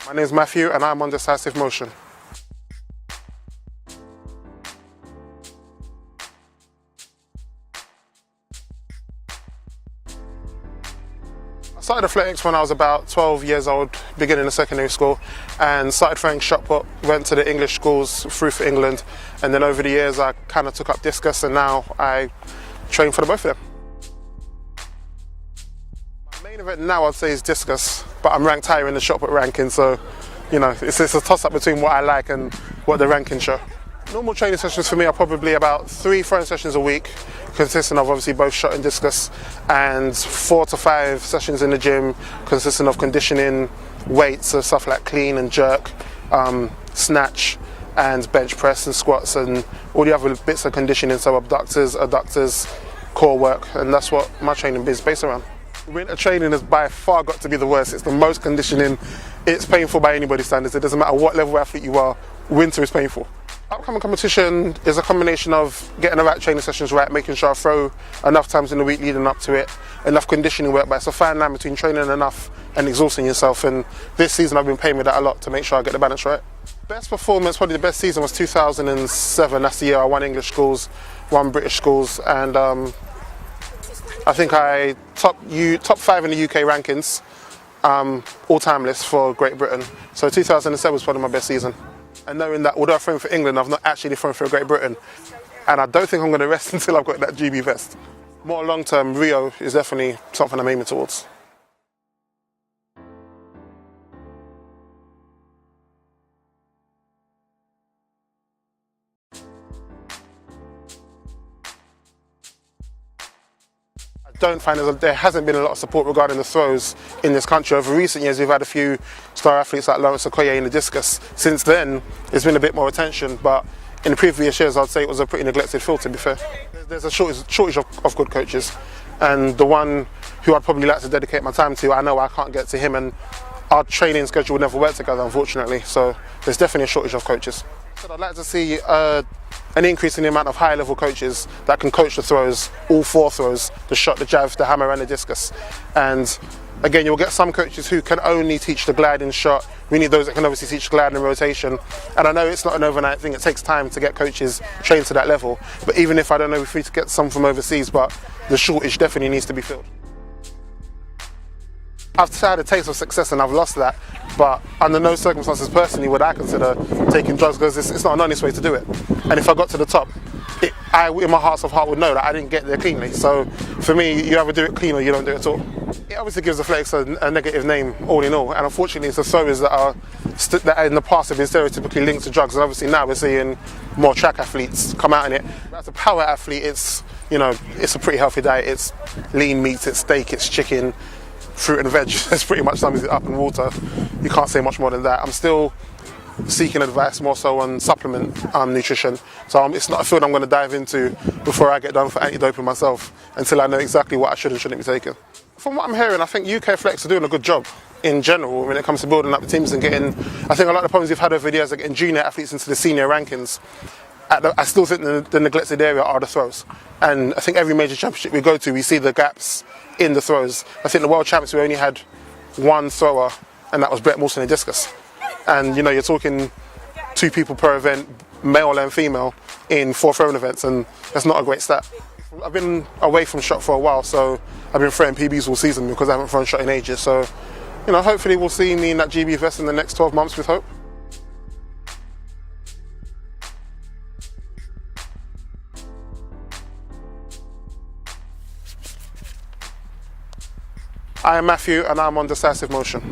My name is Matthew and I'm on Decisive Motion. I started athletics when I was about 12 years old, beginning of secondary school, and started throwing shot put, went to the English schools through for England, and then over the years I kind of took up discus and now I train for the both of them. My main event now I'd say is discus, but I'm ranked higher in the shot put ranking, so you know, it's a toss-up between what I like and what the rankings show. Normal training sessions for me are probably about 3 throwing sessions a week, consisting of obviously both shot and discus, and 4 to 5 sessions in the gym, consisting of conditioning, weights, so stuff like clean and jerk, snatch, and bench press and squats, and all the other bits of conditioning, so abductors, adductors, core work, and that's what my training is based around. Winter training has by far got to be the worst. It's the most conditioning. It's painful by anybody's standards. It doesn't matter what level of athlete you are, winter is painful. Upcoming competition is a combination of getting the right training sessions right, making sure I throw enough times in the week leading up to it, enough conditioning work, but it's a fine line between training enough and exhausting yourself, and this season I've been paying with that a lot to make sure I get the balance right. Best performance, probably the best season was 2007. That's the year I won English schools, won British schools, and I think I top 5 in the UK rankings, all-time list for Great Britain. So 2007 was probably my best season. And knowing that although I've thrown for England, I've not actually thrown for Great Britain. And I don't think I'm going to rest until I've got that GB vest. More long-term, Rio is definitely something I'm aiming towards. I don't find there hasn't been a lot of support regarding the throws in this country. Over recent years, we've had a few star athletes like Lawrence Okoye in the discus. Since then, there's been a bit more attention, but in the previous years, I'd say it was a pretty neglected field, to be fair. There's a shortage of good coaches, and the one who I'd probably like to dedicate my time to, I know I can't get to him, and our training schedule would never work together, unfortunately, so there's definitely a shortage of coaches. So I'd like to see an increase in the amount of high-level coaches that can coach the throws, all 4 throws, the shot, the jab, the hammer and the discus. And again, you'll get some coaches who can only teach the gliding shot. We need those that can obviously teach gliding and rotation. And I know it's not an overnight thing, it takes time to get coaches trained to that level. But even if I don't know if we to get some from overseas, but the shortage definitely needs to be filled. I've had a taste of success and I've lost that, but under no circumstances personally would I consider taking drugs, because it's not an honest way to do it. And if I got to the top, I in my heart of heart would know that I didn't get there cleanly. So for me, you either do it clean or you don't do it at all. It obviously gives athletics a negative name all in all, and unfortunately it's the throwers that in the past have been stereotypically linked to drugs, and obviously now we're seeing more track athletes come out in it. As a power athlete, it's a pretty healthy diet. It's lean meat, it's steak, it's chicken, fruit and veg. It's pretty much sums it up in water. You can't say much more than that. I'm still seeking advice more so on supplement nutrition. So it's not a field I'm going to dive into before I get done for anti-doping myself, until I know exactly what I should and shouldn't be taking. From what I'm hearing, I think UK athletics are doing a good job in general when it comes to building up the teams and getting, I think a lot of the problems we've had over the years are getting junior athletes into the senior rankings. I still think the neglected area are the throws. And I think every major championship we go to, we see the gaps in the throws. I think the World Champions, we only had 1 thrower, and that was Brett Mawson in discus. And you're talking 2 people per event, male and female, in 4 throwing events, and that's not a great stat. I've been away from shot for a while, so I've been throwing PBs all season because I haven't thrown shot in ages. So, hopefully we'll see me in that GB vest in the next 12 months with hope. I am Matthew and I'm on Decisive Motion.